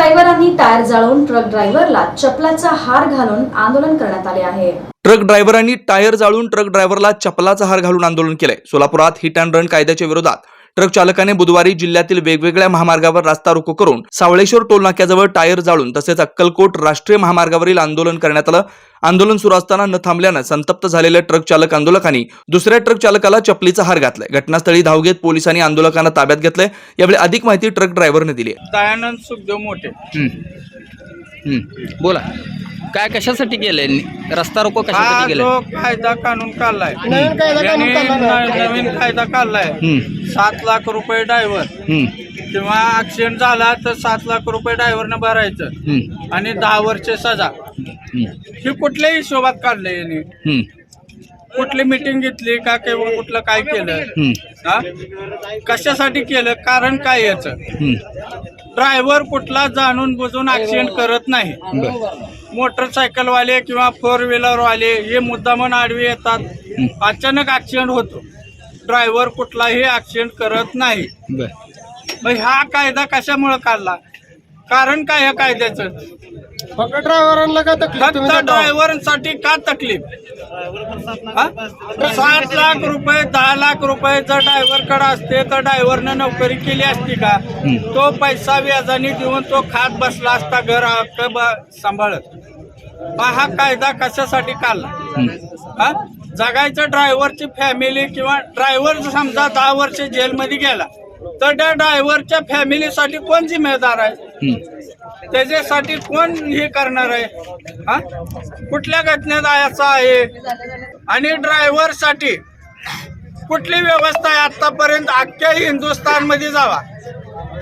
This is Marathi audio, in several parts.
ड्रायव्हरांनी टायर जाळून ट्रक ड्रायव्हरला चपलाचा हार घालून आंदोलन करण्यात आले आहे। ट्रक ड्रायव्हरांनी टायर जाळून ट्रक ड्रायव्हरला चपलाचा हार घालून आंदोलन केले। सोलापुरात हिट अँड रन कायद्याच्या विरोधात ट्रक चालकाने बुधवारी जिल्ह्यातील वेगवेगळ्या महामार्गावर रास्ता रोको करून सावळेश्वर टोल नाक्याजवळ टायर जाळून तसेच अक्कलकोट राष्ट्रीय महामार्गावरील आंदोलन करण्यात आलं। आंदोलन सुरू असताना न थांबल्यानं संतप्त झालेल्या ट्रक चालक आंदोलकांनी दुसऱ्या ट्रक चालकाला चपलीचा हार घातलाय। घटनास्थळी धाव घेत पोलिसांनी आंदोलकांना ताब्यात घेतलंय। यावेळी अधिक माहिती ट्रक ड्रायव्हरने दिली। दयानंद सुखदेव मोठे। बोला, काय कशासाठी केलंय रस्ता रोको? हा कशासाठी जो केलंय? कायदा कानून काढलाय, नवीन कायदा काढलाय। 7 लाख रुपये ड्रायव्हर किंवा ऍक्सिडेंट झाला तर 7 लाख रुपये ड्रायव्हरनं भरायचं आणि 10 वर्ष सजा। ही कुठल्याही हिशोबात काढलंय यांनी? कुठली मीटिंग घेतली का किंवा कुठलं काय केलं? हा कशासाठी केलं? कारण काय याचं? ड्रायव्हर कुठला जाणून बुजून ऍक्सिडेंट करत नाही। मोटरसायकलवाले किंवा 4 व्हीलरवाले हे मुद्दामन आडवे येतात, अचानक ऍक्सिडेंट होतो। ड्रायव्हर कुठलाही ऍक्सिडेंट करत नाही। मग हा कायदा कशामुळे काढला? कारण काय या कायद्याचं? फक्त ड्रायव्हरांना का तकलीफ? फक्त ड्रायव्हरांसाठी का तकलीफ? 7 लाख रुपये 10 लाख रुपये जर ड्रायव्हरकडे असते तर ड्रायव्हरनं नोकरी केली असती का? तो पैसा व्याजाने देऊन तो खात बसला असता घर सांभाळत। हा कायदा कशासाठी काढला? जगायचं ड्रायव्हरची फॅमिली किंवा ड्रायव्हर समजा 10 वर्ष जेलमध्ये गेला तर त्या ड्रायव्हरच्या फॅमिलीसाठी कोण जिम्मेदार आहे? त्याच्यासाठी कोण हे करणार आहे? कुठल्या घटनेत याचा आहे? आणि ड्रायव्हरसाठी कुठली व्यवस्था आहे? आतापर्यंत अख्ख्या हिंदुस्थान मध्ये जावा,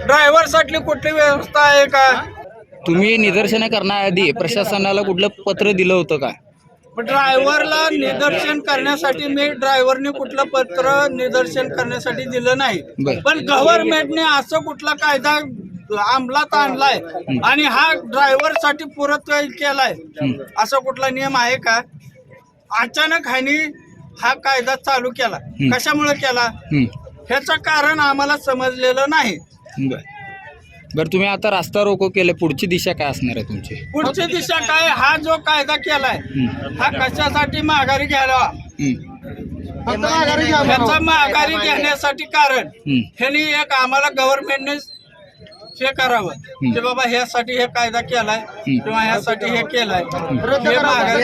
ड्रायव्हरसाठी कुठली व्यवस्था आहे का? तुम्ही निदर्शनं करण्याआधी प्रशासनाला कुठलं पत्र दिलं होतं का? ड्रायव्हरला निदर्शन करण्यासाठी मी ड्रायव्हरने कुठलं पत्र निदर्शन करण्यासाठी दिलं नाही, पण गव्हर्नमेंटने असं कुठला कायदा अंमलात आणलाय आणि हा ड्रायव्हरसाठी पुरत्व केलाय असा कुठला नियम आहे का? अचानक ह्यानी हा कायदा चालू केला, कशामुळे केला ह्याचं कारण आम्हाला समजलेलं नाही। बरं, तुम्ही आता रास्ता रोको केलं, पुढची दिशा काय असणार आहे तुमची? पुढची दिशा काय? हा जो कायदा केलाय हा कशासाठी माघारी घ्यायला? ह्याचा माघारी घेण्यासाठी कारण ह्यांनी एक आम्हाला गव्हर्नमेंटने हे करावं की बाबा ह्यासाठी हे कायदा केलाय किंवा ह्यासाठी हे केलाय, हे माघारी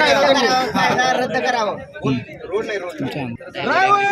रद्द करावं। ड्रायव्हर